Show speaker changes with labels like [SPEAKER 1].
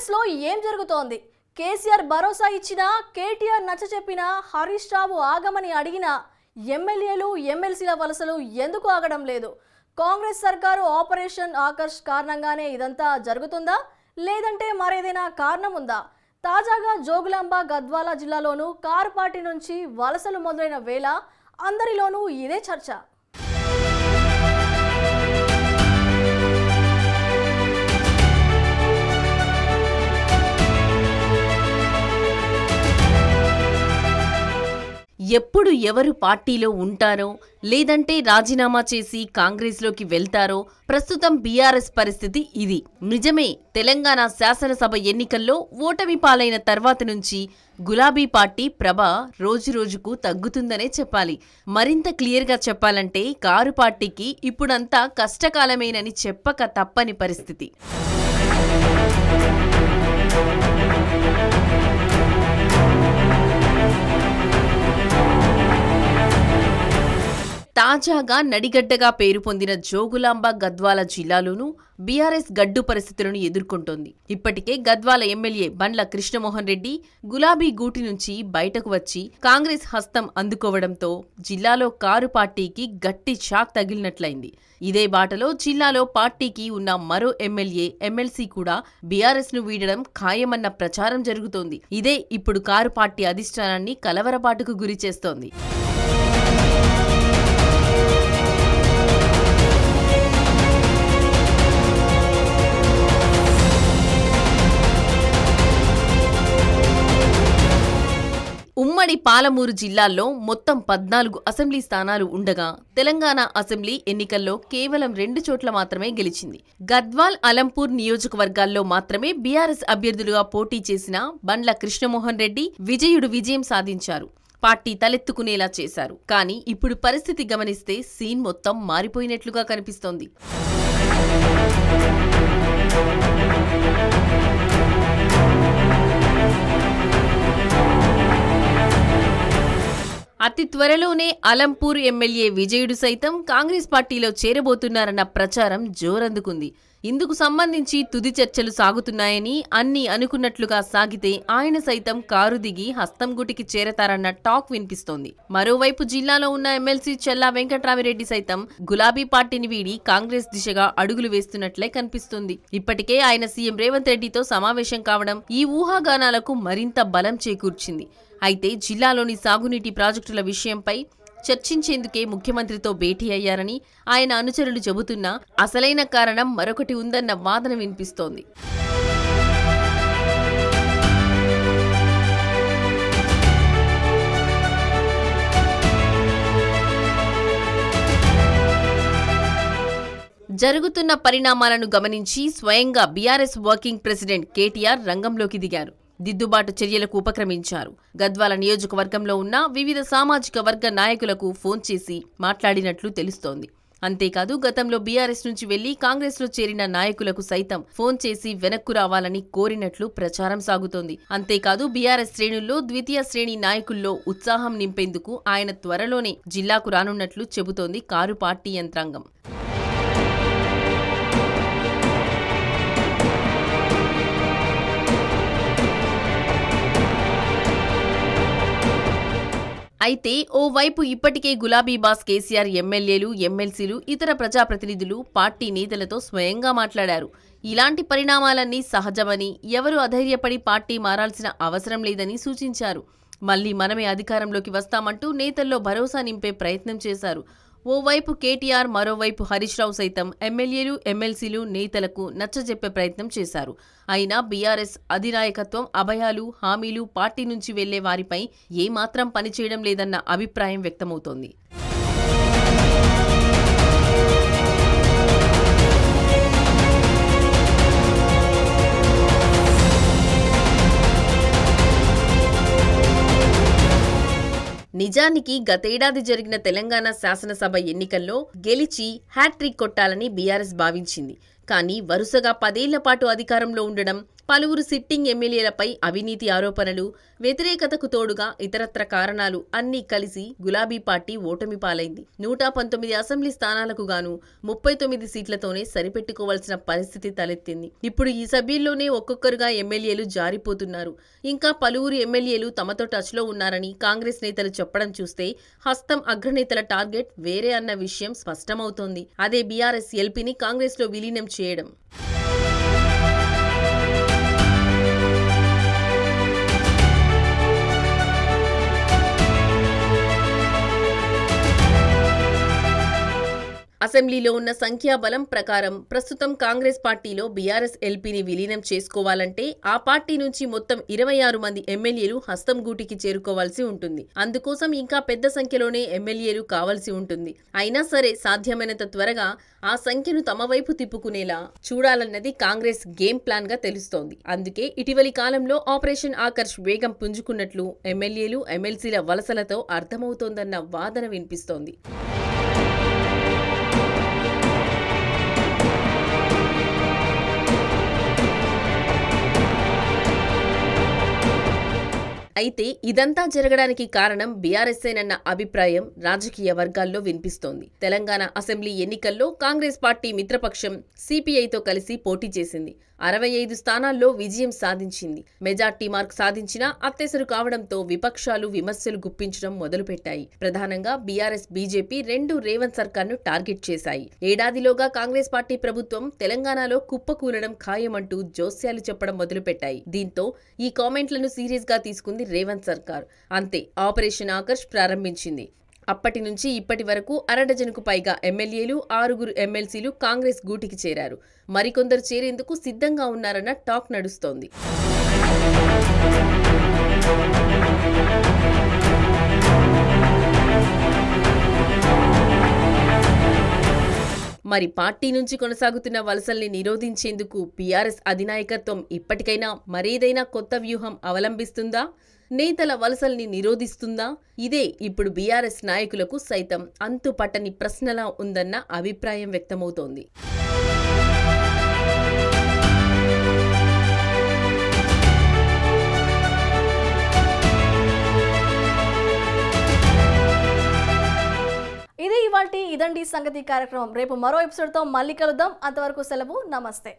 [SPEAKER 1] కాంగ్రెస్ లో ఏం జరుగుతోంది? కేసీఆర్ భరోసా ఇచ్చినా, కేటీఆర్ నచ్చచెప్పినా, హరీష్ రావు ఆగమని అడిగినా ఎమ్మెల్యేలు ఎమ్మెల్సీల వలసలు ఎందుకు ఆగడం లేదు? కాంగ్రెస్ సర్కారు ఆపరేషన్ ఆకర్ష్ కారణంగానే ఇదంతా జరుగుతుందా, లేదంటే మరేదైనా కారణం ఉందా? తాజాగా జోగులాంబ గద్వాల జిల్లాలోనూ కారు పార్టీ నుంచి వలసలు మొదలైన వేళ అందరిలోనూ ఇదే చర్చ.
[SPEAKER 2] ఎప్పుడు ఎవరు పార్టీలో ఉంటారో లేదంటే రాజీనామా చేసి కాంగ్రెస్లోకి వెళ్తారో ప్రస్తుతం బీఆర్ఎస్ పరిస్థితి ఇది. నిజమే, తెలంగాణ శాసనసభ ఎన్నికల్లో ఓటమి పాలైన తర్వాత నుంచి గులాబీ పార్టీ ప్రభ రోజురోజుకు తగ్గుతుందనే చెప్పాలి. మరింత క్లియర్గా చెప్పాలంటే కారు పార్టీకి ఇప్పుడంతా కష్టకాలమేనని చెప్పక తప్పని పరిస్థితి. తాజాగా నడిగడ్డగా పేరు పొందిన జోగులాంబ గద్వాల జిల్లాలోనూ బీఆర్ఎస్ గడ్డు పరిస్థితులను ఎదుర్కొంటోంది. ఇప్పటికే గద్వాల ఎమ్మెల్యే బండ్ల కృష్ణమోహన్ రెడ్డి గులాబీ గూటి నుంచి బయటకు వచ్చి కాంగ్రెస్ హస్తం అందుకోవడంతో జిల్లాలో కారు పార్టీకి గట్టి షాక్ తగిలినట్లయింది. ఇదే బాటలో జిల్లాలో పార్టీకి ఉన్న మరో ఎమ్మెల్యే ఎమ్మెల్సీ కూడా బీఆర్ఎస్ ను వీడడం ఖాయమన్న ప్రచారం జరుగుతోంది. ఇదే ఇప్పుడు కారు పార్టీ అధిష్టానాన్ని కలవరపాటుకు గురి చేస్తోంది. ఉమ్మడి పాలమూరు జిల్లాల్లో మొత్తం 14 అసెంబ్లీ స్థానాలు ఉండగా తెలంగాణ అసెంబ్లీ ఎన్నికల్లో కేవలం 2 చోట్ల మాత్రమే గెలిచింది. గద్వాల్, అలంపూర్ నియోజకవర్గాల్లో మాత్రమే బీఆర్ఎస్ అభ్యర్థులుగా పోటీ చేసిన బండ్ల కృష్ణమోహన్ రెడ్డి విజయం సాధించారు. పార్టీ తలెత్తుకునేలా చేశారు. కానీ ఇప్పుడు పరిస్థితి గమనిస్తే సీన్ మొత్తం మారిపోయినట్లుగా కనిపిస్తోంది. అతి త్వరలోనే అలంపూర్ ఎమ్మెల్యే విజయుడు సైతం కాంగ్రెస్ పార్టీలో చేరబోతున్నారన్న ప్రచారం జోరందుకుంది. ఇందుకు సంబంధించి తుది చర్చలు సాగుతున్నాయని, అన్ని అనుకున్నట్లుగా సాగితే ఆయన సైతం కారు దిగి హస్తంగుటికి చేరతారన్న టాక్ వినిపిస్తోంది. మరోవైపు జిల్లాలో ఉన్న ఎమ్మెల్సీ చెల్లా వెంకట్రామిరెడ్డి సైతం గులాబీ పార్టీని వీడి కాంగ్రెస్ దిశగా అడుగులు వేస్తున్నట్లే కనిపిస్తుంది. ఇప్పటికే ఆయన సీఎం రేవంత్ రెడ్డితో సమావేశం కావడం ఈ ఊహాగానాలకు మరింత బలం చేకూర్చింది. అయితే జిల్లాలోని సాగునీటి ప్రాజెక్టుల విషయంపై చర్చించేందుకే ముఖ్యమంత్రితో భేటీ అయ్యారని ఆయన అనుచరులు చెబుతున్నా అసలైన కారణం మరొకటి ఉందన్న వాదన వినిపిస్తోంది. జరుగుతున్న పరిణామాలను గమనించి స్వయంగా బీఆర్ఎస్ వర్కింగ్ ప్రెసిడెంట్ కేటీఆర్ రంగంలోకి దిగారు. దిద్దుబాటు చర్యలకు ఉపక్రమించారు. గద్వాల నియోజకవర్గంలో ఉన్న వివిధ సామాజిక వర్గ నాయకులకు ఫోన్ చేసి మాట్లాడినట్లు తెలుస్తోంది. అంతేకాదు గతంలో బీఆర్ఎస్ నుంచి వెళ్లి కాంగ్రెస్లో చేరిన నాయకులకు సైతం ఫోన్ చేసి వెనక్కు రావాలని కోరినట్లు ప్రచారం సాగుతోంది. అంతేకాదు బీఆర్ఎస్ శ్రేణుల్లో ద్వితీయ శ్రేణి నాయకుల్లో ఉత్సాహం నింపేందుకు ఆయన త్వరలోనే జిల్లాకు రానున్నట్లు చెబుతోంది కారు పార్టీ యంత్రాంగం. అయితే ఓవైపు ఇప్పటికే గులాబీ బాస్ కేసీఆర్ ఎమ్మెల్యేలు, ఎమ్మెల్సీలు, ఇతర ప్రజాప్రతినిధులు పార్టీ నేతలతో స్వయంగా మాట్లాడారు. ఇలాంటి పరిణామాలన్నీ సహజమని, ఎవరు అధైర్యపడి పార్టీ మారాల్సిన అవసరం లేదని సూచించారు. మళ్లీ మనమే అధికారంలోకి వస్తామంటూ నేతల్లో భరోసా నింపే ప్రయత్నం చేశారు. ఓవైపు కేటీఆర్, మరోవైపు హరీష్ రావు సైతం ఎమ్మెల్యేలు, ఎమ్మెల్సీలు, నేతలకు నచ్చజెప్పే ప్రయత్నం చేశారు. అయినా బీఆర్ఎస్ అధినాయకత్వం అభయాలు, హామీలు, పార్టీ నుంచి వెళ్లే వారిపై ఏమాత్రం పనిచేయడం లేదన్న అభిప్రాయం వ్యక్తమవుతోంది. నిజానికి గతేడాది జరిగిన తెలంగాణ శాసనసభ ఎన్నికల్లో గెలిచి హ్యాట్రిక్ కొట్టాలని బీఆర్ఎస్ భావించింది. కానీ వరుసగా 10 ఏళ్ల పాటు అధికారంలో ఉండడం, పలువురు సిట్టింగ్ ఎమ్మెల్యేలపై అవినీతి ఆరోపణలు, వ్యతిరేకతకు తోడుగా ఇతరత్ర కారణాలు అన్నీ కలిసి గులాబీ పార్టీ ఓటమి పాలైంది. 119 అసెంబ్లీ స్థానాలకు గాను 39 సీట్లతోనే సరిపెట్టుకోవాల్సిన పరిస్థితి తలెత్తింది. ఇప్పుడు ఈ సభ్యుల్లోనే ఒక్కొక్కరుగా ఎమ్మెల్యేలు జారిపోతున్నారు. ఇంకా పలువురు ఎమ్మెల్యేలు తమతో టచ్లో ఉన్నారని కాంగ్రెస్ నేతలు చెప్పడం చూస్తే హస్తం అగ్రనేతల టార్గెట్ వేరే అన్న విషయం స్పష్టమవుతోంది. అదే బీఆర్ఎస్ ఎల్పీని కాంగ్రెస్లో విలీనం చేయడం. అసెంబ్లీలో ఉన్న సంఖ్యాబలం ప్రకారం ప్రస్తుతం కాంగ్రెస్ పార్టీలో బీఆర్ఎస్ ఎల్పీని విలీనం చేసుకోవాలంటే ఆ పార్టీ నుంచి మొత్తం 26 మంది ఎమ్మెల్యేలు హస్తం గూటికి చేరుకోవాల్సి ఉంటుంది. అందుకోసం ఇంకా పెద్ద సంఖ్యలోనే ఎమ్మెల్యేలు కావాల్సి ఉంటుంది. అయినా సరే సాధ్యమైనంత త్వరగా ఆ సంఖ్యను తమ వైపు తిప్పుకునేలా చూడాలన్నది కాంగ్రెస్ గేమ్ ప్లాన్ గా తెలుస్తోంది. అందుకే ఇటీవలి కాలంలో ఆపరేషన్ ఆకర్ష్ వేగం పుంజుకున్నట్లు ఎమ్మెల్యేలు ఎమ్మెల్సీల వలసలతో అర్థమవుతోందన్న వాదన వినిపిస్తోంది. అయితే ఇదంతా జరగడానికి కారణం బీఆర్ఎస్ఏనన్న అభిప్రాయం రాజకీయ వర్గాల్లో వినిపిస్తోంది. తెలంగాణ అసెంబ్లీ ఎన్నికల్లో కాంగ్రెస్ పార్టీ మిత్రపక్షం సిపిఐతో కలిసి పోటీ చేసింది. 65 స్థానాల్లో విజయం సాధించింది. మెజార్టీ మార్క్ సాధించినా అత్తెసరు కావడంతో విపక్షాలు విమర్శలు గుప్పించడం మొదలుపెట్టాయి. ప్రధానంగా బీఆర్ఎస్, బీజేపీ రెండు రేవంత్ సర్కార్ను టార్గెట్ చేశాయి. ఏడాదిలోగా కాంగ్రెస్ పార్టీ ప్రభుత్వం తెలంగాణలో కుప్పకూలడం ఖాయమంటూ జోస్యాలు చెప్పడం మొదలుపెట్టాయి. దీంతో ఈ కామెంట్లను సీరియస్ గా తీసుకుంది రేవంత్ సర్కార్. అంతే, ఆపరేషన్ ఆకర్ష్ ప్రారంభించింది. అప్పటి నుంచి ఇప్పటి వరకు 1/2 డజనుకు పైగా ఎమ్మెల్యేలు, 6 ఎమ్మెల్సీలు కాంగ్రెస్ గూటికి చేరారు. మరికొందరు చేరేందుకు సిద్ధంగా ఉన్నారన్న టాక్ నడుస్తోంది. మరి పార్టీ నుంచి కొనసాగుతున్న వలసల్ని నిరోధించేందుకు బీఆర్ఎస్ అధినాయకత్వం ఇప్పటికైనా మరేదైనా కొత్త వ్యూహం అవలంబిస్తుందా? నేతల వలసల్ని నిరోధిస్తుందా? ఇదే ఇప్పుడు బీఆర్ఎస్ నాయకులకు సైతం అంతుపట్టని ప్రశ్నలా ఉందన్న అభిప్రాయం వ్యక్తమవుతోంది.
[SPEAKER 1] ఇదండి సంగతి కార్యక్రమం. రేపు మరో ఎపిసోడ్తో మళ్ళీ కలుద్దాం. అంతవరకు సెలవు. నమస్తే.